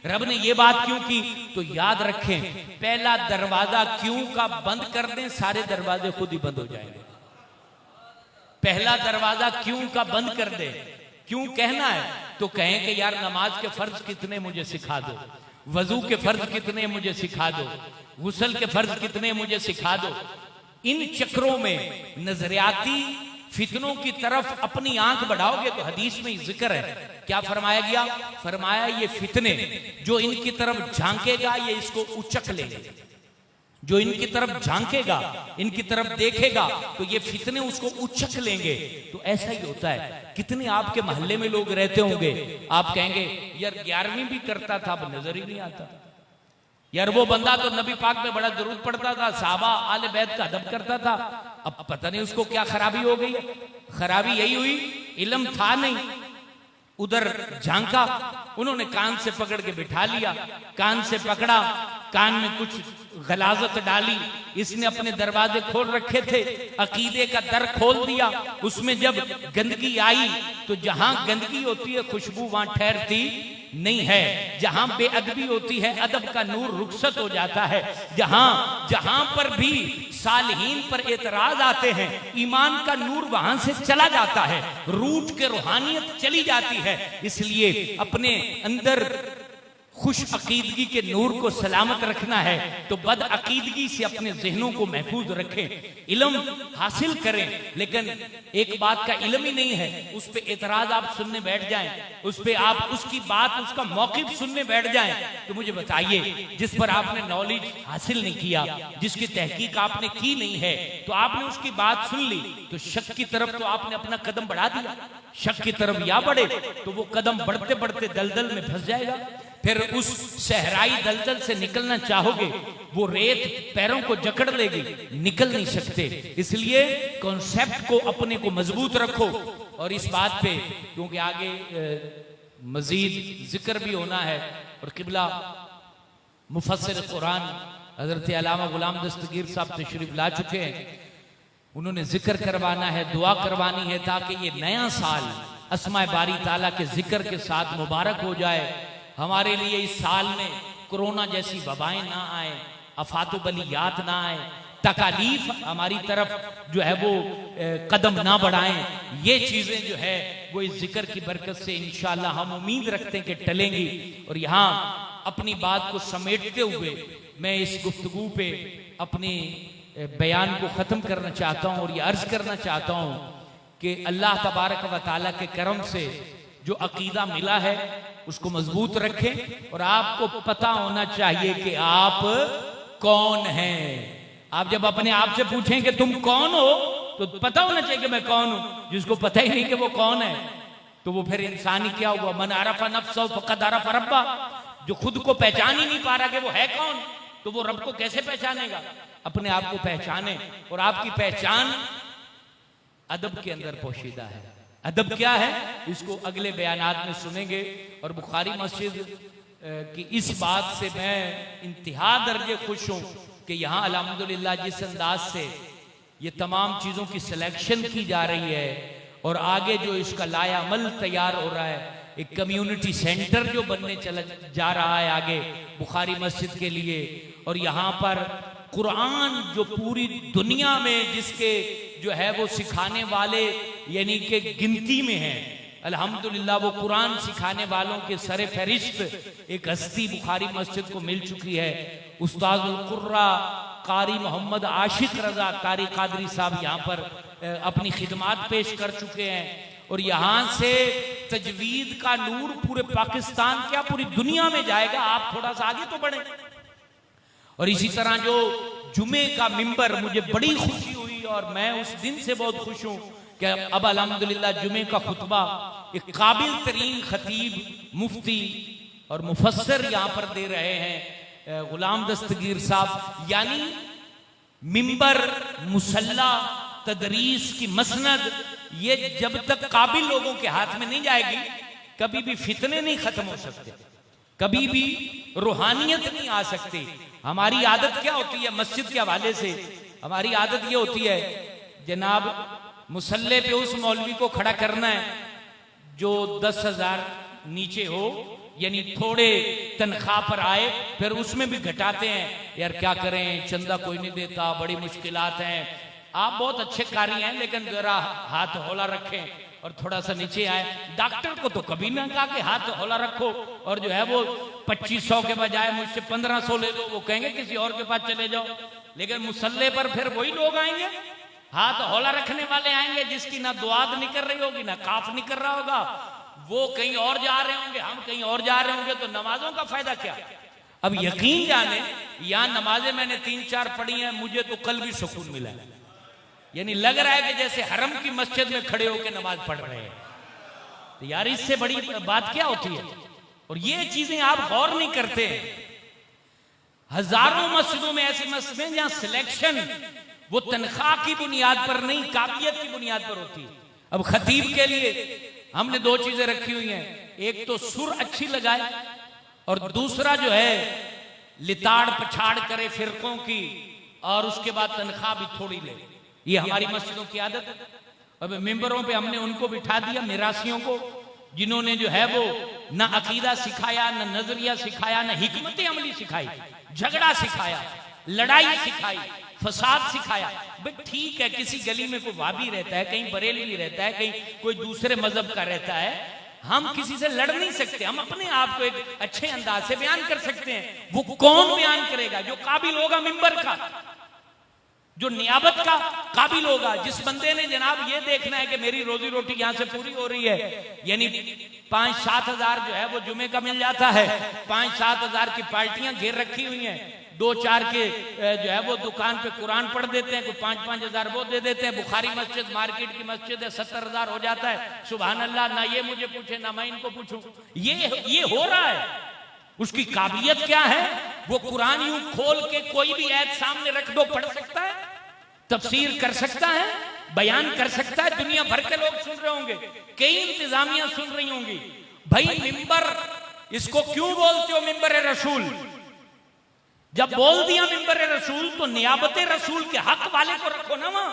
रब ने ये बात क्यों की। तो याद रखें, पहला दरवाजा क्यों का बंद कर दें, सारे दरवाजे खुद ही बंद हो जाएंगे। पहला दरवाजा क्यों का बंद कर दे। क्यों कहना है तो कहें कि यार नमाज के फर्ज कितने मुझे सिखा दो, वजू के फर्ज कितने मुझे सिखा दो, गुस्ल के फर्ज कितने मुझे सिखा दो। इन चक्रों में नजरियाती फितनों की तरफ अपनी आंख बढ़ाओगे तो हदीस में जिक्र है, क्या फरमाया गया। फरमाया ये फितने जो इनकी तरफ झांकेगा ये इसको उचक लेंगे। जो इनकी तरफ झांकेगा, इनकी तरफ देखेगा तो ये फितने उसको उचक लेंगे। तो ऐसा ही होता है। कितने आपके मोहल्ले में लोग रहते होंगे, आप कहेंगे यार 11वीं भी करता था अब नजर ही नहीं आता। यार वो बंदा तो नबी पाक में बड़ा जरूर पड़ता था, साहबा आले बैत का अदब करता था, अब पता नहीं उसको क्या खराबी हो गई है। खराबी यही हुई इल्म था नहीं, उधर झांका, उन्होंने कान से पकड़ के बिठा लिया, कान से पकड़ा, कान में कुछ गलाजत डाली, इसने अपने दरवाजे खोल रखे थे, अकीदे का दर खोल दिया, उसमें जब गंदगी आई तो जहां गंदगी होती है खुशबू वहां ठहरती नहीं है, जहां बेअदबी होती है अदब का नूर रुखसत हो जाता है, जहां पर भी सालिहीन पर एतराज आते हैं ईमान का नूर वहां से चला जाता है, रूठ के रूहानियत चली जाती है। इसलिए अपने अंदर खुश अकीदगी के नूर को सलामत रखना है तो बद अकीदगी से अपने जहनों को महफूज रखें, इल्म हासिल करें। लेकिन एक बात का इल्म ही नहीं है, उस पे एतराज आप सुनने बैठ जाएं, उस पे आप उसकी बात उसका मौक़िफ़ सुनने बैठ जाएं, तो मुझे बताइए जिस पर आपने नॉलेज हासिल नहीं किया, जिसकी तहकीक आपने की नहीं है, तो आपने उसकी बात सुन ली तो शक की तरफ तो आपने अपना कदम बढ़ा दिया। शक की तरफ या बढ़े तो वो कदम बढ़ते बढ़ते दलदल में फंस जाएगा। फिर उस सहराई दलदल से निकलना चाहोगे, वो रेत पैरों को जकड़ लेगी, निकल नहीं सकते। इसलिए कॉन्सेप्ट को अपने को मजबूत रखो। और इस बात पे क्योंकि आगे मजीद जिक्र भी होना है और किबला मुफस्सिर कुरान हजरत अल्लामा गुलाम दस्तगीर साहब तशरीफ ला चुके हैं, उन्होंने जिक्र करवाना है, दुआ करवानी है ताकि ये नया साल अस्माए बारी ताला के जिक्र के साथ मुबारक हो जाए। हमारे लिए इस साल में कोरोना जैसी वबाएं ना आए, अफातो बलियात ना आए, तकालीफ हमारी तरफ जो है वो कदम ना बढ़ाएं। ये चीजें जो है वो इस जिक्र की बरकत से इंशाअल्लाह हम उम्मीद रखते हैं कि टलेंगी। और यहाँ अपनी बात को समेटते हुए मैं इस गुफ्तगू पे अपनी बयान को ख़त्म करना चाहता हूँ और ये अर्ज करना चाहता हूँ कि अल्लाह तबारक व तआला के करम से जो अकीदा मिला है उसको मजबूत रखें। और आपको पता होना चाहिए कि आप कौन हैं। आप जब अपने आप से पूछें कि तुम कौन हो तो पता होना चाहिए कि मैं कौन हूं। जिसको पता ही नहीं कि वो कौन है तो वो फिर इंसान ही क्या हुआ। मन आरफ़ा नफ्सहु फ़क़द आरफ़ रब्बा। जो खुद को पहचान ही नहीं पा रहा कि वो है कौन, तो वो रब को कैसे पहचानेगा। अपने आप को पहचाने और आपकी पहचान अदब के अंदर पोशीदा है। अदब क्या है इसको अगले बयानात में सुनेंगे। और बुखारी मस्जिद की इस बात से मैं इंतहा दर्जे खुश हूं कि यहाँ अल्हम्दुलिल्लाह जिस अंदाज से ये तमाम चीज़ों की सिलेक्शन की जा रही है और आगे जो इसका लायामल तैयार हो रहा है, एक कम्युनिटी सेंटर जो बनने चला जा रहा है आगे बुखारी मस्जिद के लिए, और यहाँ पर कुरान जो पूरी दुनिया में जिसके जो है वो सिखाने वाले यानी कि गिनती में है, अल्हम्दुलिल्लाह वो कुरान सिखाने वालों के सरे फहरिस्त एक हस्ती बुखारी मस्जिद को मिल चुकी है। उस्ताजुल कुर्रा कारी मोहम्मद आशिक रजा कारी कादरी साहब यहाँ पर अपनी खिदमात पेश कर चुके हैं और यहाँ से तजवीद का नूर पूरे पाकिस्तान क्या पूरी दुनिया में जाएगा। आप थोड़ा सा आगे तो बढ़े। और इसी तरह जो जुमे का मिंबर, मुझे बड़ी खुशी हुई और मैं उस दिन से बहुत खुश हूं कि अब अल्हम्दुलिल्लाह जुमे का खुतबा एक काबिल तरीन खतीब मुफ्ती और मुफस्सर यहाँ पर दे रहे हैं गुलाम दस्तगीर साहब। यानी मिंबर, मुसल्ला, तदरीस की मसनद, ये जब तक काबिल लोगों के हाथ में नहीं जाएगी कभी भी फितने नहीं खत्म हो सकते, कभी भी रूहानियत नहीं आ सकती। हमारी आदत क्या होती है मस्जिद के हवाले से, हमारी आदत ये होती है जनाब मुसल्ले पे उस मौलवी को खड़ा करना है जो 10,000 नीचे हो, यानी थोड़े तनख्वाह पर आए, फिर उसमें भी घटाते हैं। यार क्या करें, चंदा कोई नहीं देता, बड़ी मुश्किलात हैं। आप बहुत अच्छे कार्य हैं लेकिन जरा हाथ हौला रखें और थोड़ा सा नीचे आए। डॉक्टर को तो कभी ना कहा कि हाथ हौला रखो और जो है वो 2500 के बजाय मुझसे 1500 ले लो, वो कहेंगे किसी और के पास चले जाओ। लेकिन मुसल्ले पर फिर वही लोग आएंगे, हाथ हौला रखने वाले आएंगे जिसकी ना दुआद निकल रही होगी ना काफ निकल रहा होगा, वो कहीं और जा रहे होंगे, हम कहीं और जा रहे होंगे, तो नमाजों का फायदा क्या। अब यकीन जाने यहाँ नमाजें मैंने 3-4 पढ़ी हैं, मुझे तो कल भी सुकून मिला है। यानी लग रहा है कि जैसे हरम की मस्जिद में खड़े होकर नमाज पढ़ रहे हैं। तो यार इससे बड़ी बात क्या होती है। और ये चीजें आप गौर नहीं करते। हजारों मस्जिदों में ऐसी मस्जिदें जहां सिलेक्शन वो तनख्वाह की बुनियाद पर नहीं, काबिलियत की बुनियाद पर होती है। अब खतीब के लिए हमने 2 चीजें रखी हुई हैं, एक तो सुर अच्छी लगाए और दूसरा जो है लिताड़ पछाड़ करे फिरकों की, और उसके बाद तनख्वाह भी थोड़ी ले। ये हमारी मस्जिदों की आदत है। अब मिंबरों पे हमने उनको बिठा दिया, मिरासियों को, जिन्होंने जो है वो ना अकीदा सिखाया, ना नजरिया सिखाया, ना हिकमत अमली सिखाई, झगड़ा सिखाया, लड़ाई सिखाई, फसाद सिखाया। भाई ठीक है, किसी गली में कोई वाबी रहता है, कहीं बरेलवी रहता है, कहीं कोई दूसरे मजहब का रहता है, हम किसी से लड़ नहीं सकते। हम अपने आप को एक अच्छे अंदाज से बयान कर सकते हैं। वो कौन बयान करेगा? जो काबिल होगा मिंबर का, जो नियाबत का काबिल होगा, जिस बंदे ने जनाब ये देखना है कि मेरी रोजी रोटी यहां से पूरी हो रही है। यानी 5-7 हजार जो है वो जुमे का मिल जाता है, 5-7 हजार की पार्टियां घेर रखी हुई हैं, 2-4 के जो है वो दुकान पे कुरान पढ़ देते हैं, कोई 5-5 हजार वो दे देते हैं। बुखारी मस्जिद मार्केट की मस्जिद है, 70 हजार हो जाता है। सुभान अल्लाह, ना ये मुझे पूछे ना मैं इनको पूछूं। ये हो रहा है। उसकी काबिलियत क्या है? वो कुरान यूं खोल के कोई भी ऐत सामने रख दो, पढ़ सकता है, तफसीर कर सकता है, बयान कर सकता है। दुनिया भर के लोग सुन रहे होंगे, कई इंतजामिया सुन रही होंगी। भाई मिंबर इसको क्यों बोलते हो मिंबर रसूल? जब बोल दिया मिंबर रसूल तो नियाबत रसूल के हक वाले को रखो ना वहां,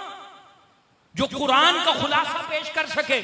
जो कुरान का खुलासा पेश कर सके,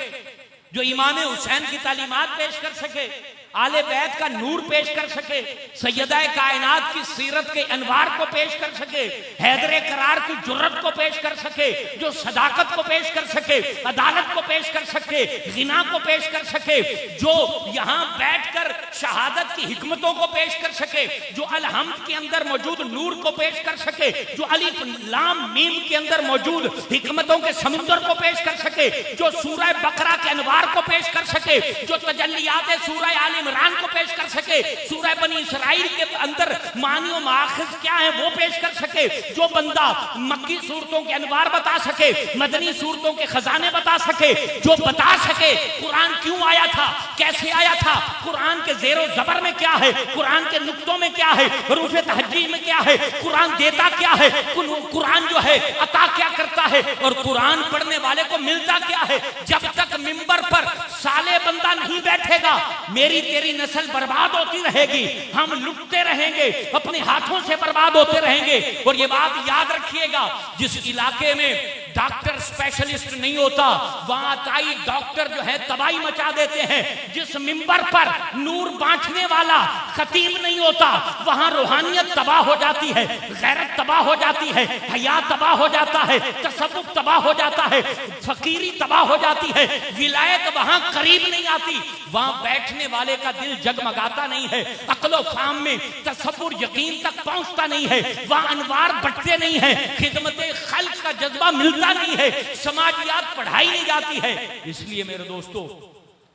जो इमाम हुसैन की तालीमात पेश कर सके, आले बैत का नूर पेश कर सके, सैयदा कायनात की सीरत के अनवार को पेश कर सके, हैदर करार की जुर्रत को पेश कर सके, जो सदाकत को पेश कर सके, अदालत को पेश कर सके, गिना को पेश कर सके, जो यहां बैठकर शहादत की हिकमतों को पेश कर सके, जो अलहम्द के अंदर मौजूद नूर को पेश कर सके, जो अलिफ लाम मीम के अंदर मौजूद हिकमतों के समुद्र को पेश कर सके, जो सूरह बकरा के अनवार को पेश कर सके, जो तजल्लियात सूरह आल इमरान को पेश कर सके, सूरह बनी इसराइल के अंदर मानी और माखज़ क्या है वो पेश कर सके, जो बंदा मक्की सूरतों के अनवार बता सके, मदनी सूरतों के खजाने बता सके, जो बता सके कुरान क्यों आया था, कैसे आया था, कुरान के ज़ेरो ज़बर में क्या है, कुरान के नुक्तों में क्या है, हरूफ तहज्जी में क्या है, कुरान देता क्या है, कुरान जो है अता क्या करता है, और कुरान पढ़ने वाले को मिलता क्या है। जब तक तक मिंबर पर साले बंदा नहीं बैठेगा, मेरी तेरी नस्ल बर्बाद होती रहेगी, हम लुटते रहेंगे, अपने हाथों से बर्बाद होते रहेंगे। और ये बात याद रखिएगा, जिस इलाके में डॉक्टर स्पेशलिस्ट नहीं होता वहां ताई डॉक्टर जो है तबाही मचा देते हैं। जिस मिंबर पर नूर बांटने वाला खतीब नहीं होता वहां रूहानियत तबाह हो जाती है, गैरत तबाह हो जाती है, हया तबाह हो जाता है, तसव्वुफ तबाह हो जाता है, फकीरी तबाह हो जाती है, विलायत वहां करीब नहीं आती, वहां बैठने वाले का दिल जगमगाता नहीं है, अक्लो फाम में तसव्वुर यकीन तक पहुंचता नहीं है, वहां अनवार बढ़ते नहीं है, खिदमते खल्क का जज्बा मिलता नहीं है, समाजियात पढ़ाई नहीं जाती है। इसलिए मेरे दोस्तों,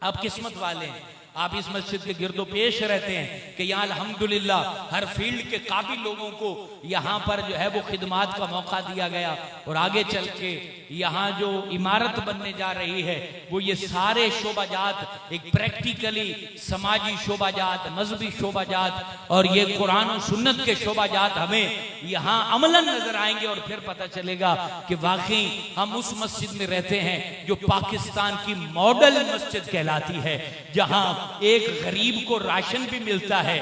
आप किस्मत वाले हैं, आप इस मस्जिद के गिरदो पेश रहते हैं कि यहाँ अल्हम्दुलिल्लाह हर फील्ड के काबिल लोगों को यहाँ पर जो है वो खिदमात का मौका दिया गया। और आगे चल के यहाँ जो इमारत बनने जा रही है वो ये सारे शोबाजात, एक प्रैक्टिकली समाजी शोबाजात, मजहबी शोबाजात और ये कुरान और सुन्नत के शोबाजात हमें यहाँ अमलन नजर आएंगे। और फिर पता चलेगा कि वाकई हम उस मस्जिद में रहते हैं जो पाकिस्तान की मॉडल मस्जिद कहलाती है, जहाँ एक गरीब को राशन भी मिलता है,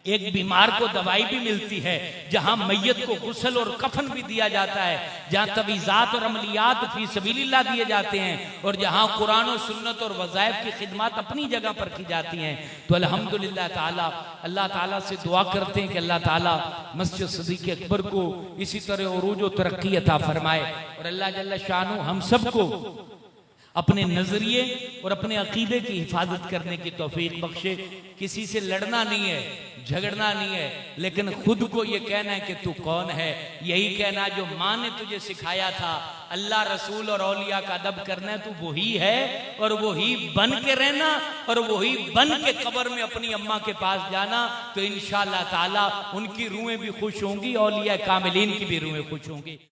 एक बीमार को दवाई भी मिलती है, जहां मैयत को गुस्ल और कफन भी दिया जाता है, जहां तवीज़ात और अमलियात फी सबीलिल्लाह दिए जाते हैं, और जहां कुरान और सुन्नत और वज़ाइफ की खिदमत अपनी जगह पर की जाती हैं। तो अल्हम्दुलिल्लाह ताला, अल्लाह ताला से दुआ करते हैं कि अल्लाह ताला मस्जिद सिद्दीक़ अकबर को इसी तरह उरूज और तरक्की अता फरमाए, और अल्लाह जल्ल शानु हम सबको अपने नजरिए और अपने अकीदे की हिफाजत करने की तौफीक बख्शे। किसी से लड़ना नहीं है, झगड़ना नहीं है, लेकिन खुद को ये कहना है कि तू कौन है, यही कहना जो माँ ने तुझे सिखाया था, अल्लाह रसूल और औलिया का अदब करना है, तू वही है और वही बन के रहना, और वही बन के कब्र में अपनी अम्मा के पास जाना, तो इंशाअल्लाह ताला उनकी रूहें भी खुश होंगी, औलिया कामिलीन की भी रूहें खुश होंगी।